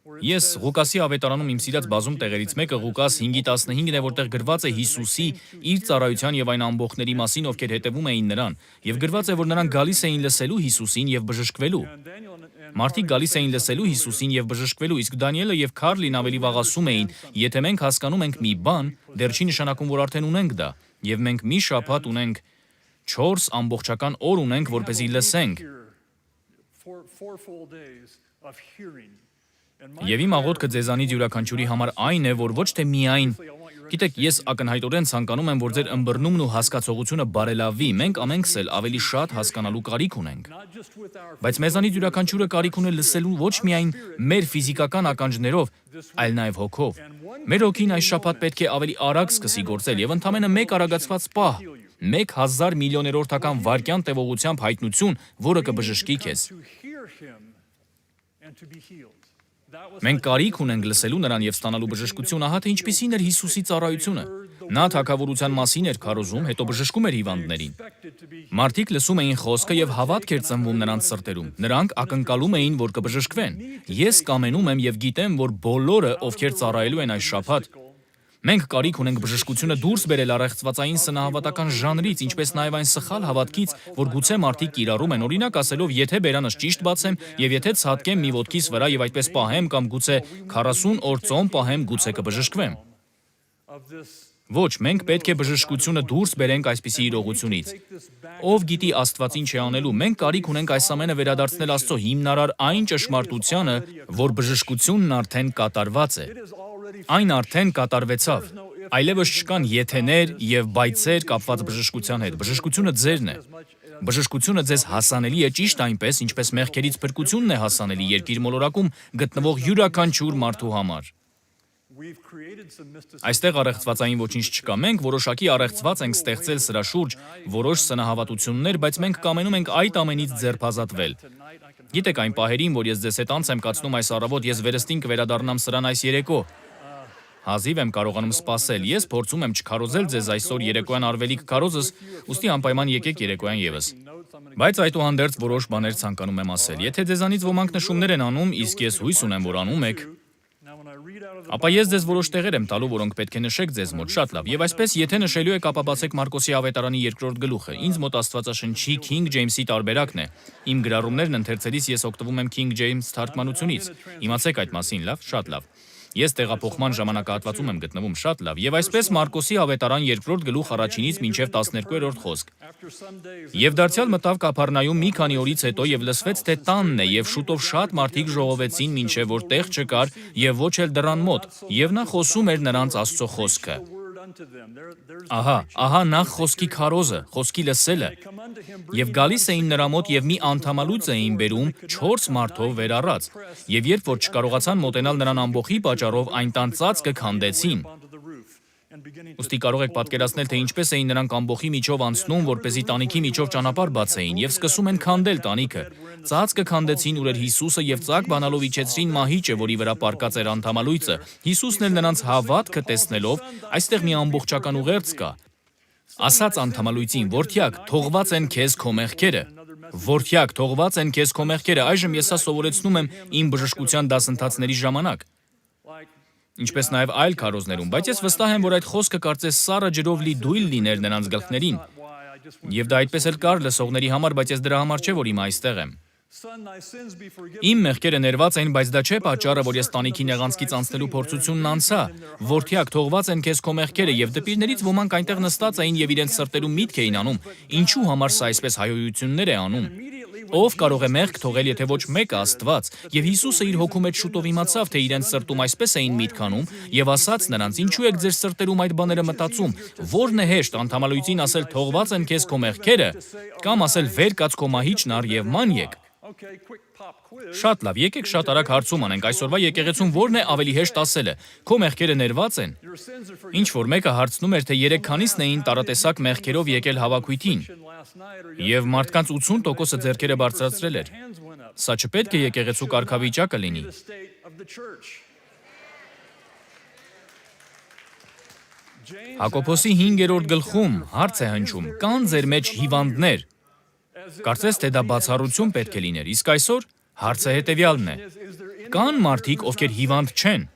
Ես Ղուկասի ավետարանում իմ սիրած բազում տեղերից մեկը Ղուկաս 5:15-ն է, որտեղ գրված է Հիսուսի իր ծառայության եւ այն ամբոխների մասին, ովքեր հետևում էին նրան, եւ գրված է, որ նրանք գալիս էին լսելու Հիսուսին եւ բժշկվելու։ Մարդիկ գալիս էին լսելու Հիսուսին եւ բժշկվելու, իսկ Դանիելը եւ Քարլին ավելի վաղ ասում էին, եթե մենք հասկանում ենք մի բան, դեռ չի նշանակում, որ արդեն ունենք դա, եւ մենք մի շաբաթ ունենք, 4 ամբողջական օր ունենք, որպեսզի լսենք։ Եվ իմ աղոթքը ձեզանից յուրաքանչյուրի համար այն է, որ ոչ թե միայն, գիտեք, ես ակնհայտորեն ցանկանում եմ, որ ձեր ըմբռնումն ու հասկացողությունը բարելավվի, մենք ամենքս էլ ավելի շատ հասկանալու կարիք ունենք։ Բայց մեզանից յուրաքանչյուրը կարիք ունի լսելու ոչ միայն մեր ֆիզիկական ականջներով, այլ նաև հոգով։ Մեր հոգին այս շաբաթ պետք է ավելի արագ սկսի գործել եւ ընդամենը մեկ արագացված պահ, 1000 միլիոներորդական վայրկյան տևողությամբ հայտնություն, որը կբժշկի քեզ։ Մենք կարիք ունենք լսելու նրան եւ ստանալու բժշկություն, ահա թե ինչպիսին էր Հիսուսի ծառայությունը։ Նա թագավորության մասին էր քարոզում, հետո բժշկում էր հիվանդներին։ Մարդիկ լսում էին խոսքը եւ հավատք էր ծնվում նրանց սրտերում։ Նրանք ակնկալում էին, որ կբժշկվեն։ Ես կամենում եմ եւ գիտեմ, որ բոլորը, ովքեր ծառայելու են այս շաբաթ, մենք կարիք ունենք բժշկությունը դուրս բերել առեղծվածային սնահավատական ժանրից, ինչպես նաև այն սխալ հավատքից, որ գուցե մարդիկ կիրառում են, օրինակ ասելով, եթե բերանս ճիշտ բացեմ եւ եթե ցատկեմ մի ոտքիս վրա եւ այդպես պահեմ կամ գուցե 40 օր ծոմ պահեմ, գուցե կբժշկվեմ։ Ոչ, մենք պետք է բժշկությունը դուրս բերենք այսպիսի իրողությունից։ Ով գիտի Աստված ինչ է անելու, մենք կարիք ունենք այս ամենը վերադարձնել Աստծո հիմնարար այն ճշմարտությանը, որ բժշկությունն արդեն կատարված է։ Այն արդեն կատարվեցավ։ Այլևս չկան եթեներ եւ բայցեր կապված բժշկության հետ։ Բժշկությունը ձերն է։ Բժշկությունը ձեզ հասանելի է ճիշտ այնպես, ինչպես մեղքերից փրկությունն է հասանելի երկիր մոլորակում գտնվող յուրաքանչյուր մարդու համար։ Այստեղ առեղծվածային ոչինչ չկա։ Մենք որոշակի առեղծված ենք ստեղծել սրա շուրջ որոշ սնահավատություններ, բայց մենք կամենում ենք այդ ամենից ձերբազատվել։ Գիտեք այն պահերին, որ ես ձեզ հետ անց եմ կացնում այս առավոտ, ես վերստին կվերադառնամ սրան այս երեկո։ Հազիվ եմ կարողանում սպասել, ես փորձում եմ չքարոզել ձեզ այսօր երեկոյան արվելիք քարոզս, ուստի անպայման եկեք երեկոյան եւս։ Բայց այդուհանդերձ որոշ բաներ ցանկանում եմ ասել։ Եթե ձեզանից ոմանք նշումներ են անում, իսկ ես հույս ունեմ, որ անում եք, ապա ես ձեզ որոշ տեղեր եմ տալու, որոնք պետք է նշեք ձեզ մոտ շատ լավ։ Եվ այսպես, եթե նշելու եք, ապա բացեք Մարկոսի ավետարանի 2-րդ գլուխը։ Ինձ մոտ Աստվածաշնչի King James-ի տարբերակն է։ Իմ գրառումներն ընթերցելիս ես օգտվում եմ King James թարգմանությունից։ Իմացեք այդ մասին, լավ, շատ լավ։ Ես տեղափոխման ժամանակահատվածում եմ գտնվում, շատ լավ։ Եվ այսպես Մարկոսի ավետարան 2-րդ գլուխ 1-ից մինչև 12-րդ խոսք։ Եվ դարձյալ մտավ Կափառնայում մի քանի օրից հետո եւ լսվեց, թե տանն է, եւ շուտով շատ մարդիկ ժողովեցին, մինչև որ տեղ չկար եւ ոչ էլ դռան մոտ, եւ նա խոսում էր նրանց Աստծո խոսքը։ Ահա նախ խոսքի քարոզը, խոսքի լսելը, եւ գալիս էին նրա մոտ եւ մի անդամալուծ էին բերում 4 մարդով վեր առած, եւ երբ որ չկարողացան մոտենալ նրան ամբոխի պատճառով, այն տան ծածկը քանդեցին։ Ուստի կարող եք պատկերացնել, թե ինչպես էին նրանք ամբոխի միջով անցնում, որպեսզի տանիքի միջով ճանապարհ բացեին, եւ սկսում են քանդել տանիքը։ Ծածկը քանդեցին, ուր էր Հիսուսը, եւ ծակ բանալով իջեցրին մահիճը, որի վրա պառկած էր անդամալույծը։ Հիսուսն էլ նրանց հավատքը տեսնելով, այստեղ մի ամբողջական ուղերձ կա։ Ասաց անդամալույծին. «Որդյակ, թողված են քեզ քո մեղքերը»։ Որդյակ, թողված են քեզ քո մեղքերը։ Այժմ ես սա սովորեցնում եմ իմ բժշկության դասընթացների ժամանակ, ինչպես նաև այլ քարոզներում, բայց ես վստահ եմ, որ այդ խոսքը կարծես սառը ջրով լի դույլ լիներ նրանց գլխներին։ Եվ դա այդպես էլ կար լսողների համար, բայց ես դրա համար չէ, որ հիմա այստեղ եմ։ Իմ մեղքերը ներված են, բայց դա չէ պատճառը, որ ես տանիքի նեղանցքից անցնելու փորձությունն անցա։ Որդյակ, թողված են քեզ քո մեղքերը, եւ դպիրներից ոմանք այնտեղ նստած էին եւ իրենց սրտերում միտք էին անում. ինչու համար սա այսպես հայհոյություններ է անում։ Ով կարող է մեղք թողել, եթե ոչ մեկը Աստված։ Եվ Հիսուսը իր հոգու մեջ շուտով իմացավ, թե իրենց սրտում այսպես էին միտք անում, եւ ասաց նրանց. ինչու եք ձեր սրտերում այդ բաները մտածում։ Որն է հեշտ անդամալույծին ասել թողված են քեզ քո մեղքերը, կամ ասել վեր կաց քո մահիճն առ եւ ման եկ։ Շատ լավ, եկեք շատ արագ հարցում անենք, այսօրվա եկեղեցում որն է ավելի հեշտ ասելը, քո մեղքերը ներված են։ Ինչ որ մեկը հարցնում էր, թե 3 քանիսն էին տարատեսակ մեղքերով եկել հավաքույթին, եւ մարդկանց 80%-ը ձեռքերը բարձրացրել էր։ Սա չպետք է եկեղեցու կարգավիճակը լինի։ Հակոբոսի 5-րդ գլխում հարց է հնչում. կան ձեր մեջ հիվանդներ։ Կարծես թե դա բացառություն պետք է լիներ, իսկ այսօր Հարցը հետևյալն է. կան մարդիկ, ովքեր հիվանդ չեն։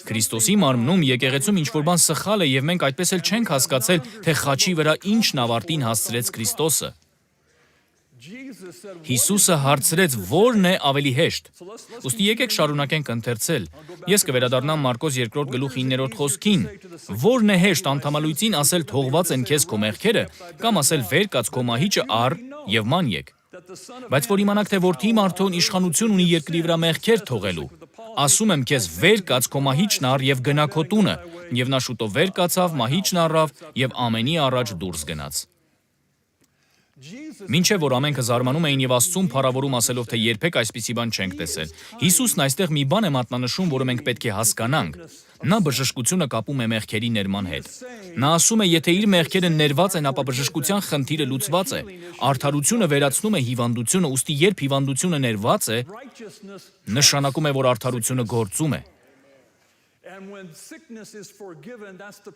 Քրիստոսի մարմնում եկեղեցում ինչ-որ բան սխալ է եւ մենք այդպես էլ չենք հասկացել, թե խաչի վրա ինչն ավարտին հասցրեց Քրիստոսը։ Հիսուսը հարցրեց, ո՞րն է ավելի հեշտ։ Ուստի եկեք շարունակենք ընթերցել։ Ես կվերադառնամ Մարկոս 2:9 խոսքին։ Ո՞րն է հեշտ անդամալույծին ասել թողված են քեզ քո մեղքերը, կամ ասել վեր կաց քո մահիճը առ եւ ման եկ։ Բայց որ իմանաք, թե որդի մարդուն իշխանություն ունի երկրի վրա մեղքեր թողելու, ասում եմ քեզ վեր կաց քո մահիճն առ եւ գնա քո տունը, եւ նա շուտով վեր կացավ, մահիճն առավ եւ ամենի առաջ դուրս գնաց։ Մինչև որ ամենքը զարմանում էին եւ Աստծուն փառավորում ասելով, թե երբեք այսպիսի բան չենք տեսել։ Հիսուսն այստեղ մի բան է մատնանշում, որը մենք պետք է հասկանանք։ Նա բժշկությունը կապում է մեղքերի ներման հետ։ Նա ասում է, եթե իր մեղքերը ներված են, ապա բժշկության խնդիրը լուծված է։ Արդարությունը վերացնում է հիվանդությունը, ուստի երբ հիվանդությունը ներված է, նշանակում է, որ արդարությունը գործում է։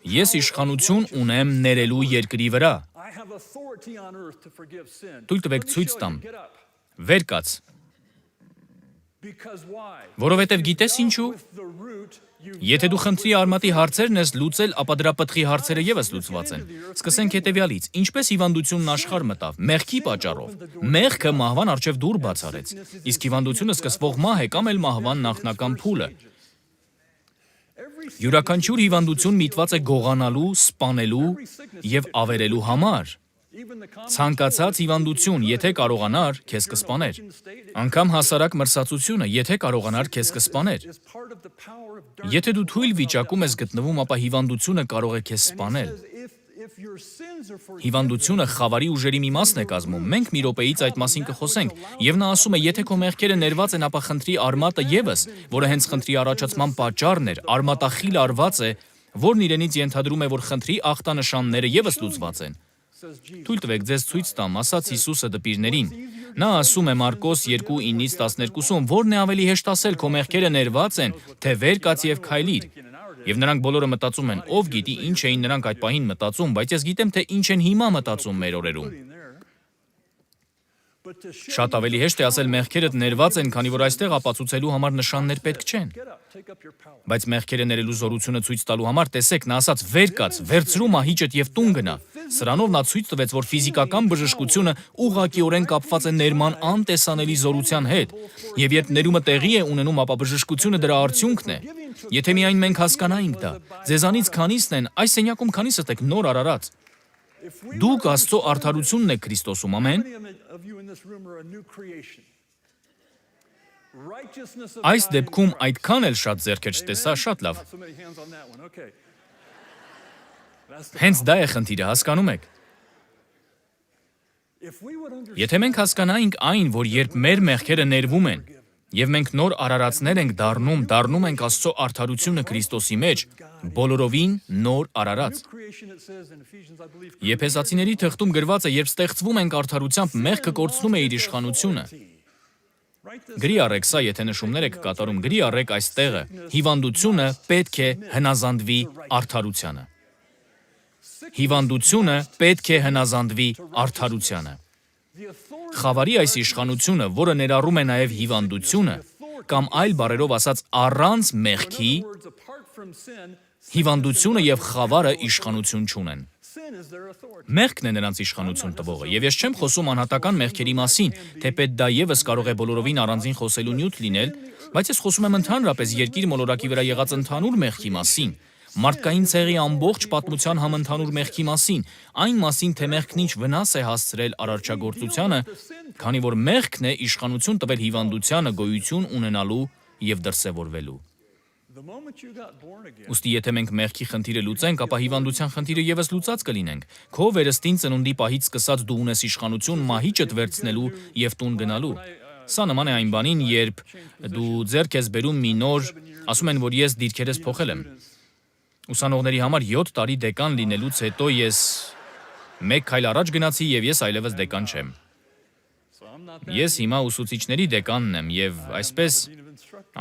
Ես իշխանություն ունեմ ներելու երկրի վրա։ Թույլ տվեք ցույց տամ։ Վեր կաց։ Որովհետև գիտես ինչու։ Եթե դու խնդրի արմատի հարցերն ես լուծել, ապա դրա պտղի հարցերը եւս լուծված են։ Սկսենք հետևյալից. ինչպես հիվանդությունն աշխարհ մտավ, մեղքի պատճառով։ Մեղքը մահվան առջև դուռ բացարեց։ Իսկ հիվանդությունը սկսվող մահ է կամ էլ մահվան նախնական փուլը։ Յուրաքանչյուր հիվանդություն միտված է գողանալու, սպանելու եւ ավերելու համար։ Ցանկացած հիվանդություն, եթե կարողանար, քեզ կսպաներ։ Անգամ հասարակ մրսածությունը, եթե կարողանար, քեզ կսպաներ։ Եթե դու թույլ վիճակում ես գտնվում, ապա հիվանդությունը կարող է քեզ սպանել։ Հիվանդությունը խավարի ուժերի մի մասն է կազմում։ Մենք մի րոպեից այդ մասին կխոսենք, եւ նա ասում է, եթե քո մեղքերը ներված են, ապա խնդրի արմատը եւս, որը հենց խնդրի առաջացման պատճառն էր, արմատախիլ արված է, որն իրենից ենթադրում է, որ խնդրի ախտանշանները եւս լուծված են։ Թույլ տվեք ձեզ ցույց տամ, ասաց Հիսուսը դպիրներին։ Նա ասում է Մարկոս 2:9-12-ում, որն է ավելի հեշտ ասել, քո մեղքերը ներված են, թե վեր կաց եւ քայլիր։ Եվ նրանք բոլորը մտածում են, ով գիտի ինչ էին նրանք այդ պահին մտածում, բայց ես գիտեմ, թե ինչ են հիմա մտածում մեր օրերում։ Շատ ավելի հեշտ է ասել մեղքերդ ներված են, քանի որ այստեղ ապացուցելու համար նշաններ պետք չեն։ Բայց մեղքերը ներելու զորությունը ցույց տալու համար տեսեք, նա ասաց վեր կաց, վերցրու մահիճդ եւ տուն գնա։ Սրանով նա ցույց տվեց, որ ֆիզիկական բժշկությունը ուղղակիորեն կապված է ներման անտեսանելի զորության հետ, եւ երբ ներումը տեղի է ունենում, ապա բժշկությունը դրա արդյունքն է։ Եթե միայն մենք հասկանայինք դա, ձեզանից քանիսն են, այս սենյակում քանիսդ եք նոր արարած։ Դուք Աստծո արդարությունն եք Քրիստոսում, ամեն։ Այս դեպքում այդքան էլ շատ ձեռքեր չտեսա, շատ լավ։ Հենց դա է խնդիրը, հասկանում եք։ Եթե մենք հասկանայինք այն, որ երբ մեր մեղքերը ներվում են, եւ մենք նոր արարածներ ենք դառնում ենք Աստծո արդարությունը Քրիստոսի մեջ, բոլորովին նոր արարած։ Եփեսացիների թղթում գրված է, երբ ստեղծվում ենք արդարությամբ, մեղքը կորցնում է իր իշխանությունը։ Գրի առեք սա, եթե նշումներ եք կատարում, գրի առեք այս տեղը։ Հիվանդությունը պետք է հնազանդվի արդարությանը։ Հիվանդությունը պետք է հնազանդվի արդարությանը։ Խավարի այս իշխանությունը, որը ներառում է նաև հիվանդությունը, կամ այլ բառերով ասած առանց մեղքի, հիվանդությունը եւ խավարը իշխանություն չունեն։ Մեղքն է նրանց իշխանություն տվողը, եւ ես չեմ խոսում անհատական մեղքերի մասին, թեպետ դա եւս կարող է բոլորովին առանձին խոսելու նյութ լինել, բայց ես խոսում եմ ընդհանրապես երկիր մոլորակի վրա եղած ընդհանուր մեղքի մասին։ Մարդկային ցեղի ամբողջ պատմության համընդհանուր մեղքի մասին, այն մասին, թե մեղքն ինչ վնաս է հասցրել արարչագործությանը, քանի որ մեղքն է իշխանություն տվել հիվանդությանը գոյություն ունենալու եւ դրսևորվելու։ Ուստի եթե մենք մեղքի խնդիրը լուծենք, ապա հիվանդության խնդիրը եւս լուծած կլինենք։ Քո վերստին ծնունդի պահից սկսած դու ունես իշխանություն մահիճդ վերցնելու եւ տուն գնալու։ Սա նման է այն բանին, երբ դու ձեռք ես բերում մի նոր, ասում են, որ ես դիրքերս փոխել եմ։ Ուսանողների համար 7 տարի դեկան լինելուց հետո ես մեկ քայլ առաջ գնացի եւ ես այլևս դեկան չեմ։ Ես հիմա ուսուցիչների դեկանն եմ եւ այսպես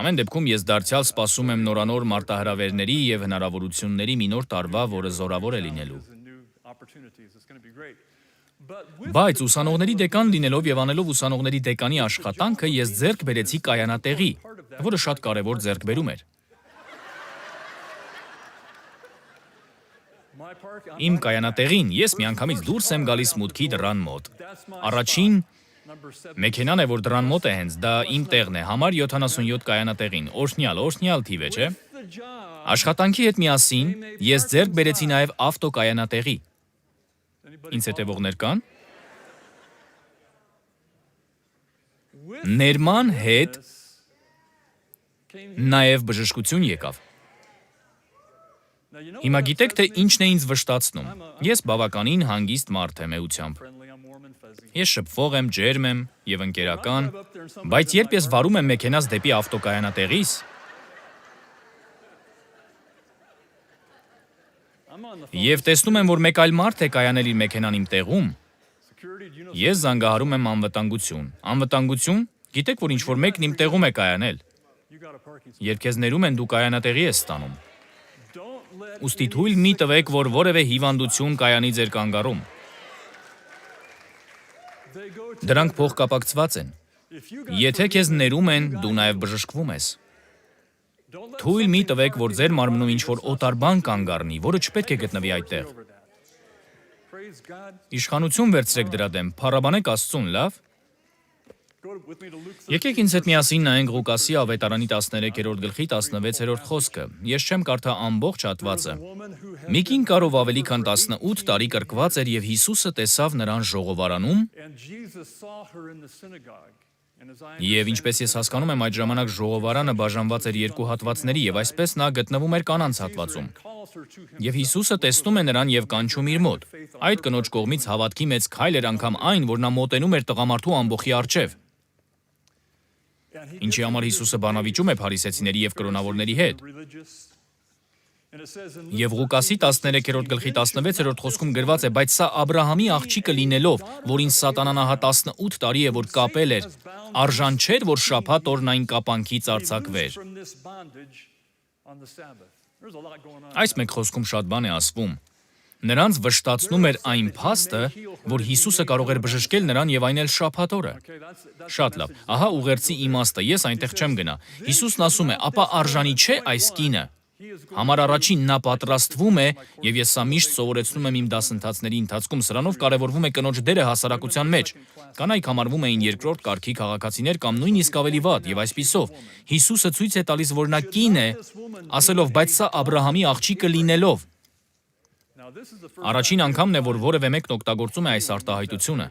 ամեն դեպքում ես դարձյալ սպասում եմ նորանոր մարտահրավերների եւ հնարավորությունների մի նոր տարվա, որը զորավոր է լինելու։ Բայց ուսանողների դեկան լինելով եւ անելով ուսանողների դեկանի աշխատանքը ես ձեռք բերեցի կայանատեղի, որը շատ կարևոր ձեռքբերում էր։ Իմ կայանատեղին ես միանգամից դուրս եմ գալիս մուտքի դռան մոտ։ Առաջին մեքենան է, որ դռան մոտ է հենց, դա իմ տեղն է, համար 77 կայանատեղին, օրհնյալ թիվ է, չէ՞։ Աշխատանքի հետ միասին ես ձեռք բերեցի նաև ավտոկայանատեղի։ Ինձ հետևողներ կան։ Ներման հետ նաև բժշկություն եկավ։ Հիմա գիտեք, թե ինչն է ինձ վշտացնում։ Ես բավականին հանգիստ մարդ եմ էությամբ։ Ես շփվող եմ, ջերմ եմ եւ ընկերական, բայց երբ ես վարում եմ մեքենաս դեպի ավտոկայանատեղիս, եւ տեսնում եմ, որ մեկ այլ մարդ է կայանել իր մեքենան իմ տեղում, ես զանգահարում եմ անվտանգություն։ Անվտանգություն, գիտեք, որ ինչ-որ մեկն իմ տեղում է կայանել։ Երբ քեզ ներում են, դու կայանատեղի ես ստանում։ Ուստի թույլ մի տվեք, որ որևէ հիվանդություն կայանի ձեր կանգառում։ Դրանք փոխկապակցված են։ Եթե քեզ ներում են, դու նաև բժշկվում ես։ Թույլ մի տվեք, որ ձեր մարմնում ինչ-որ օտար բան կանգ առնի, որը չպետք է գտնվի այդտեղ։ Իշխանություն վերցրեք դրա դեմ, փառաբանեք Աստծուն, լավ։ Եկեք ինձ հետ միասին նայենք Ղուկասի ավետարանի 13-րդ գլխի 16-րդ խոսքը։ Ես չեմ կարդա ամբողջ հատվածը։ Մի կին կար, ով ավելի քան 18 տարի կրկված էր, եւ Հիսուսը տեսավ նրան ժողովարանում, եւ ինչպես ես հասկանում եմ, այդ ժամանակ ժողովարանը բաժանված էր երկու հատվածների, եւ այսպես նա գտնվում էր կանանց հատվածում։ Եվ Հիսուսը տեսնում է նրան եւ կանչում իր մոտ։ Այդ կնոջ կողմից հավատքի մեծ քայլ էր անգամ այն, որ նա մոտենում էր տղամարդու ամբոխի առջև։ Ինչի համար Հիսուսը բանավիճում է փարիսեցիների եւ կրոնավորների հետ։ Եվ Ղուկասի 13-րդ գլխի 16-րդ խոսքում գրված է, բայց սա Աբրահամի աղջիկը լինելով, որին սատանան ահա 18 տարի է որ կապել էր, արժան չէր, որ շաբաթ օրն այն կապանքից արձակվեր։ Այս մեկ խոսքում շատ բան է ասվում։ Նրանց վշտացնում էր այն փաստը, որ Հիսուսը կարող էր բժշկել նրան եւ այն էլ շաբաթ օրը։ Շատ լավ, ահա ուղերձի իմաստը, ես այնտեղ չեմ գնա։ Հիսուսն ասում է, ապա արժանի չէ այս կինը։ Համար առաջին նա պատրաստվում է, եւ ես սա միշտ սովորեցնում եմ իմ դասընթացների ընթացքում, սրանով կարևորվում է կնոջ դերը հասարակության մեջ։ Կանայք համարվում էին երկրորդ կարգի քաղաքացիներ կամ նույնիսկ ավելի վատ, եւ այսպիսով Հիսուսը ցույց է տալիս, որ նա կին է, ասելով, բայց սա Աբրահամի աղջիկը լինելով։ Առաջին անգամն է, որ որևէ մեկն օգտագործում է այս արտահայտությունը։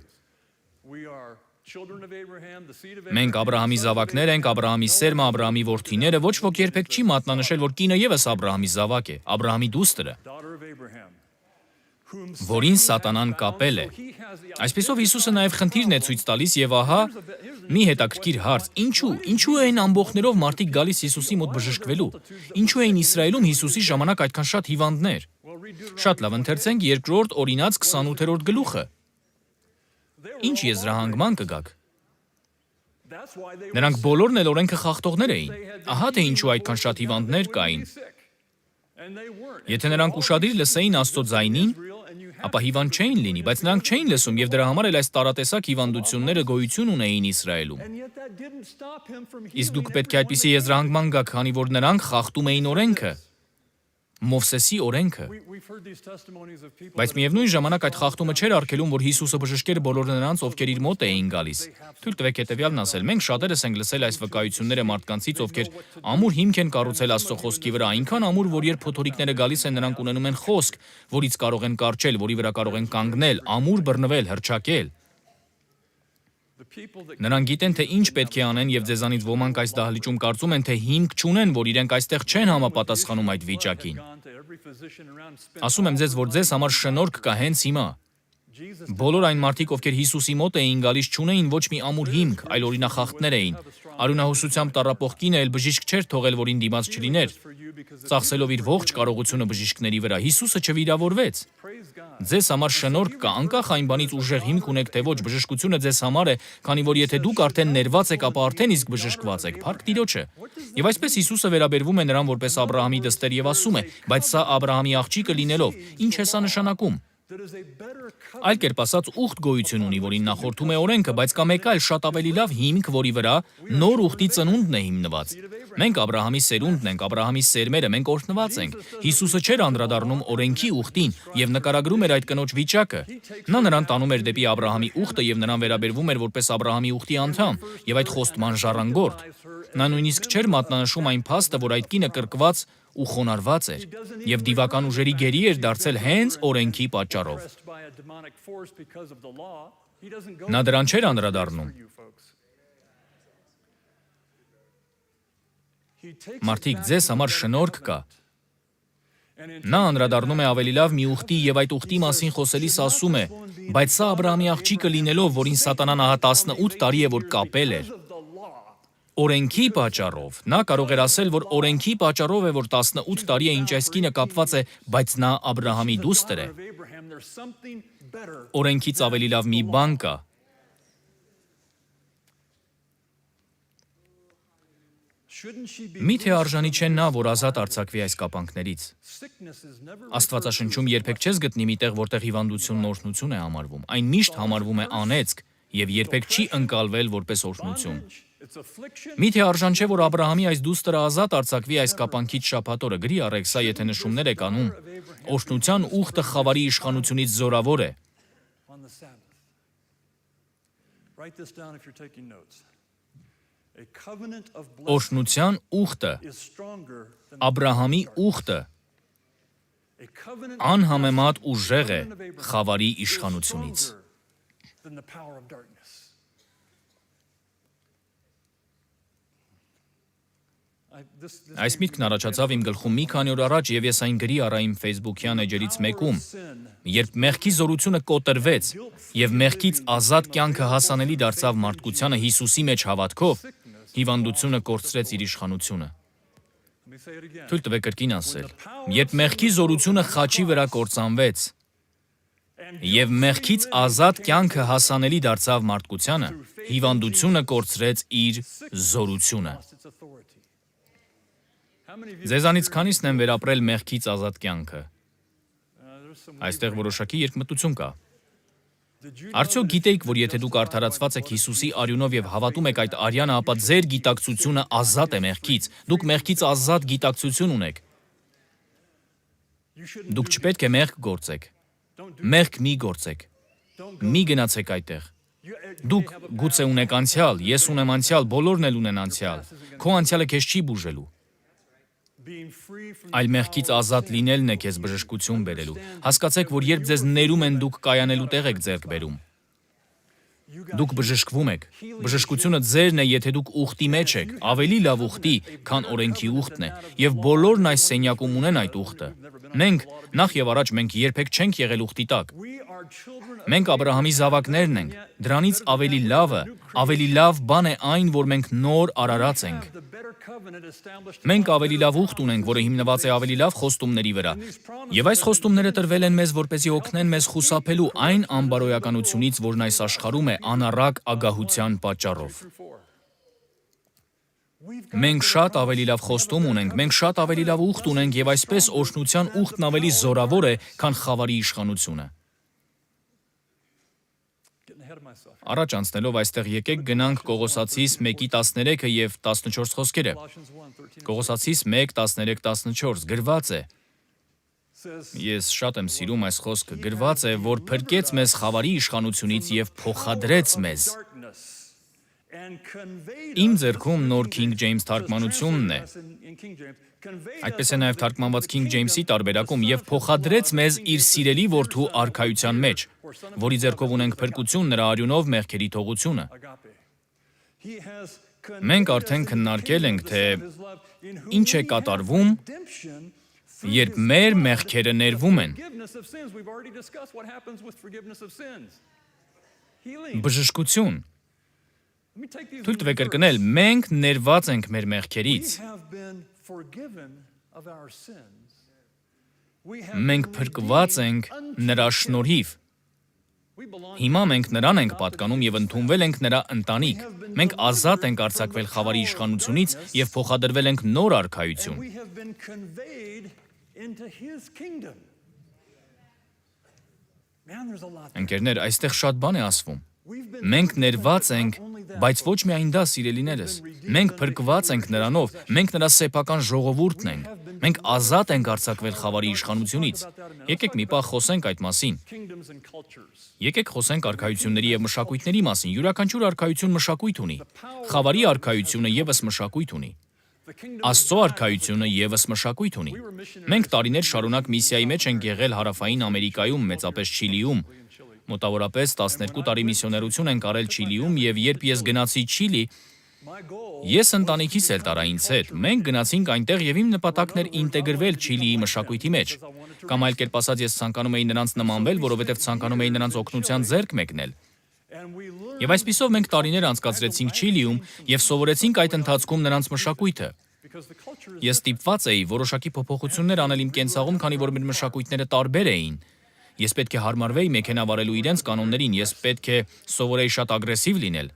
Մենք Աբրահամի զավակներ ենք, Աբրահամի սերմը, Աբրահամի որդիները, ոչ ոք երբեք չի մատնանշել, որ կինը ևս Աբրահամի զավակ է, Աբրահամի դուստրը, որին սատանան կապել է։ Այսպիսով Հիսուսը նաև խնդիրն է ցույց տալիս եւ ահա մի հետաքրքիր հարց. ինչու էին ամբոխներով մարդիկ գալիս Հիսուսի մոտ բժշկվելու։ Ինչու էին Իսրայելում Հիսուսի ժամանակ այդքան շատ հիվանդներ։ Շատ լավ, ընթերցենք 2-րդ Օրինաց 28-րդ գլուխը։ Ինչ եզրահանգման կգաք։ Նրանք բոլորն էլ օրենքը խախտողներ էին։ Ահա թե ինչու այդքան շատ հիվանդներ կային։ Եթե նրանք ուշադիր լսեին Աստծո ձայնին, ապա հիվանդ չէին լինի, բայց նրանք չէին լսում եւ դրա համար էլ այս տարատեսակ հիվանդությունները գոյություն ունեին Իսրայելում։ Իսկ դուք պետք է այդպիսի եզրահանգման գաք, քանի որ նրանք խախտում էին օրենքը։ Մովսեսի օրենքը։ Բայց միևնույն ժամանակ այդ խախտումը չէր արգելում, որ Հիսուսը բժշկեր բոլոր նրանց, ովքեր իր մոտ էին գալիս։ Թույլ տվեք հետևյալն ասել. մենք շատերս ենք լսել այս վկայությունները մարդկանցից, ովքեր ամուր հիմք են կառուցել Աստծո խոսքի վրա, այնքան ամուր, որ երբ փոթորիկները գալիս են, նրանք ունենում են խոսք, որից կարող են կարճել, որի վրա կարող են կանգնել, ամուր բռնվել, հռչակել։ Նրանք գիտեն, թե ինչ պետք է անեն եւ ձեզանից ոմանք այս դահլիճում կարծում են, թե հիմք չունեն, որ իրենք այստեղ չեն համապատասխանում այդ վիճակին։ Ասում եմ ձեզ, որ ձեզ համար շնորհք կա հենց հիմա։ Բոլոր այն մարդիկ, ովքեր Հիսուսի մոտ էին գալիս, չունեին ոչ մի ամուր հիմք, այլ օրինախախտներ էին։ Արյունահոսությամբ տառապող կինը էլ բժիշկ չէր թողել, որին դիմաց չլիներ, ծախսելով իր ողջ կարողությունը բժիշկների վրա։ Հիսուսը չվիրավորվեց։ Ձեզ համար շնորհք կա, անկախ այն բանից ուժեղ հիմք ունեք, թե ոչ, բժշկությունը ձեզ համար է, քանի որ եթե դուք արդեն ներված եք, ապա արդեն իսկ բժշկված եք, փառք Տիրոջը։ Եվ այսպես Հիսուսը վերաբերվում է նրան որպես Աբրահամի դստեր եւ ասում է. բայց սա Աբրահամի աղջիկը լինելով, ինչ է սա նշանակում։ Այլ կերպ ասած, ուխտ գոյություն ունի, որին նախորդում է օրենքը, բայց կա մեկ այլ շատ ավելի լավ հիմք, որի վրա նոր ուխտի ծնունդն է հիմնված։ Մենք Աբրահամի սերունդն ենք, Աբրահամի սերմերը, մենք օրհնված ենք։ Հիսուսը չէր անդրադառնում օրենքի ուխտին եւ նկարագրում էր այդ կնոջ վիճակը։ Նա նրան տանում էր դեպի Աբրահամի ուխտը եւ նրան վերաբերվում էր որպես Աբրահամի ուխտի անդամ եւ այդ խոստման ժառանգորդ։ Նա նույնիսկ չէր մատնանշում այն փաստը, որ այդ կինը կրկված ու խոնարհված էր եւ դիվական ուժերի գերի էր դարձել հենց օրենքի պատճառով։ Նա դրան չէր անդրադառնում։ Մարդիկ, ձեզ համար շնորհք կա։ Նա անդրադառնում է ավելի լավ մի ուխտի եւ այդ ուխտի մասին խոսելիս ասում է. բայց սա Աբրահամի աղջիկը լինելով, որին սատանան ահա 18 տարի է որ կապել էր։ Օրենքի պատճառով նա կարող էր ասել, որ օրենքի պատճառով է, որ 18 տարի է ինչ այս կինը կապված է, բայց նա Աբրահամի դուստր է։ Օրենքից ավելի լավ մի բան կա։ Միթե արժանի չէ նա, որ ազատ արձակվի այս կապանքներից։ Աստվածաշնչում երբեք չես գտնի մի տեղ, որտեղ հիվանդությունն օրհնություն է համարվում։ Այն միշտ համարվում է անեծք եւ երբեք չի ընկալվել որպես օրհնություն։ Միթե արժան չէ, որ Աբրահամի այս դուստրը ազատ արձակվի այս կապանքից շաբաթ օրը, գրի առեք, սա եթե նշումներ եք անում, օրհնության ուխտը խավարի իշխանությունից զորավոր է։ Օրհնության ուխտը, Աբրահամի ուխտը անհամեմատ ուժեղ է խավարի իշխանությունից։ Այս միտքն առաջացավ իմ գլխում մի քանի օր առաջ եւ ես այն գրի առա իմ Facebook-յան էջերից մեկում, երբ մեղքի զորությունը կոտրվեց եւ մեղքից ազատ կյանքը հասանելի դարձավ մարդկությանը Հիսուսի մեջ հավատքով, հիվանդությունը կորցրեց իր իշխանությունը։ Թույլ տվեք կրկին ասել, երբ մեղքի զորությունը խաչի վրա կործանվեց եւ մեղքից ազատ կյանքը հասանելի դարձավ մարդկությանը, հիվանդությունը կորցրեց իր զորությունը։ Ձեզանից քանիսն են վերապրել մեղքից ազատ կյանքը։ Այստեղ որոշակի երկմտություն կա։ Արդյոք գիտեիք, որ եթե դուք արդարացված եք Հիսուսի արյունով եւ հավատում եք այդ արյանը, ապա ձեր գիտակցությունը ազատ է մեղքից։ Դուք մեղքից ազատ գիտակցություն ունեք։ Դուք չպետք է մեղք գործեք։ Մեղք մի գործեք։ Մի գնացեք այդտեղ։ Դուք գուցե ունեք անցյալ, ես ունեմ անցյալ, բոլորն էլ ունեն անցյալ։ Քո անցյալը քեզ չի բուժելու։ Այլ մեղքից ազատ լինելն է քեզ բժշկություն բերելու։ Հասկացեք, որ երբ ձեզ ներում են, դուք կայանելու տեղ եք ձեռք բերում։ Դուք բժշկվում եք։ Բժշկությունը ձերն է, եթե դուք ուխտի մեջ եք, ավելի լավ ուխտի, քան օրենքի ուխտն է, եւ բոլորն այս սենյակում ունեն այդ ուխտը։ Մենք, նախ եւ առաջ մենք երբեք չենք եղել ուխտի տակ։ Մենք Աբրահամի զավակներն ենք։ Դրանից ավելի լավ բան է այն, որ մենք նոր արարած ենք։ Մենք ավելի լավ ուխտ ունենք, որը հիմնված է ավելի լավ խոստումների վրա։ Եվ այս խոստումները տրվել են մեզ, որպեսզի օգնեն մեզ խուսափելու այն անբարոյականությունից, որն այս աշխարհում է անառակ ագահության պատճառով։ Մենք շատ ավելի լավ խոստում ունենք, մենք շատ ավելի լավ ուխտ ունենք եւ այսպես օրհնության ուխտն ավելի զորավոր է, քան խավարի իշխանությունը։ Առաջ անցնելով այստեղ եկեք գնանք Կողոսացիս 1:13 եւ 14 խոսքերը։ Կողոսացիս 1:13-14 գրված է. Ես շատ եմ սիրում այս խոսքը, գրված է, որ փրկեց մեզ խավարի իշխանությունից եւ փոխադրեց մեզ։ Իմ ձեռքում նոր King James թարգմանությունն է։ Այդպես է նաև թարգմանված King James-ի տարբերակում եւ փոխադրեց մեզ իր սիրելի որդու արքայության մեջ, որի ձեռքով ունենք փրկություն նրա արյունով մեղքերի թողությունը։ Մենք արդեն քննարկել ենք, թե ինչ է կատարվում, երբ մեր մեղքերը ներվում են։ Բժշկություն։ Թույլ տվեք կրկնել, մենք ներված ենք մեր մեղքերից։ Մենք փրկված ենք նրա շնորհիվ։ Հիմա մենք նրան ենք պատկանում եւ ընդունվել ենք նրա ընտանիք։ Մենք ազատ ենք արձակվել խավարի իշխանությունից եւ փոխադրվել ենք նոր արքայություն։ Ընկերներ, այստեղ շատ բան է ասվում։ Մենք ներված ենք, բայց ոչ միայն դա, սիրելիներս։ Մենք փրկված ենք նրանով, մենք նրա սեփական ժողովուրդն ենք։ Մենք ազատ ենք արձակվել խավարի իշխանությունից։ Եկեք մի պահ խոսենք այդ մասին։ Եկեք խոսենք արքայությունների եւ մշակույթների մասին։ Յուրաքանչյուր արքայություն մշակույթ ունի։ Խավարի արքայությունը եւս մշակույթ ունի։ Աստծո արքայությունը եւս մշակույթ ունի։ Մենք տարիներ շարունակ միսիայի մեջ ենք եղել Հարավային Ամերիկայում, մեծապես Չիլիում։ Մոտավորապես 12 տարի միսիոներություն ենք արել Չիլիում, եւ երբ ես գնացի Չիլի, ես ընտանիքիս էլ տարա ինձ հետ։ Մենք գնացինք այնտեղ եւ իմ նպատակն էր ինտեգրվել Չիլիի մշակույթի մեջ։ Կամ այլ կերպ ասած, ես ցանկանում էի նրանց նմանվել, որովհետեւ ցանկանում էի նրանց օգնության ձեռք մեկնել։ Եվ այսպիսով մենք տարիներ անցկացրեցինք Չիլիում եւ սովորեցինք այդ ընթացքում նրանց մշակույթը։ Ես ստիպված էի որոշակի փոփոխություններ անել իմ կենցաղում, քանի որ մեր մշակույթները տարբեր էին։ Ես պետք է հարմարվեի մեքենա վարելու իրենց կանոններին, ես պետք է սովորեի շատ ագրեսիվ լինել։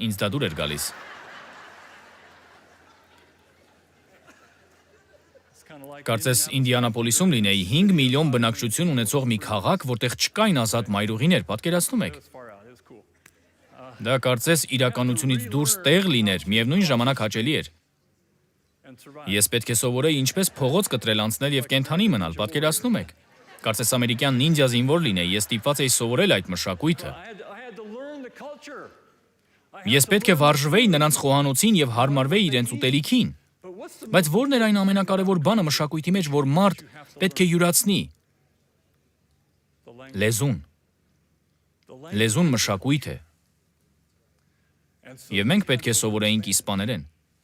Ինձ դա դուր էր գալիս։ Կարծես Ինդիանապոլիսում լինեի 5 միլիոն բնակչություն ունեցող մի քաղաք, որտեղ չկային ազատ մայրուղիներ, պատկերացնում եք։ Դա կարծես իրականությունից դուրս տեղ լիներ, միևնույն ժամանակ հաճելի էր։ Ես պետք է սովորեի ինչպես փողոց կտրել անցնել եւ կենդանի մնալ, պատկերացնում եք։ Կարծես ամերիկյան նինդզյա զինվոր լինեի, ես ստիպված էի սովորել այդ մշակույթը։ Ես պետք է վարժվեի նրանց խոհանոցին եւ հարմարվեի իրենց ուտելիքին։ Բայց ո՞րն էր այն ամենակարևոր բանը մշակույթի մեջ, որ մարդ պետք է յուրացնի։ Լեզուն։ Լեզուն մշակույթ է։ Եվ մենք պետք է սովորեինք իսպաներեն։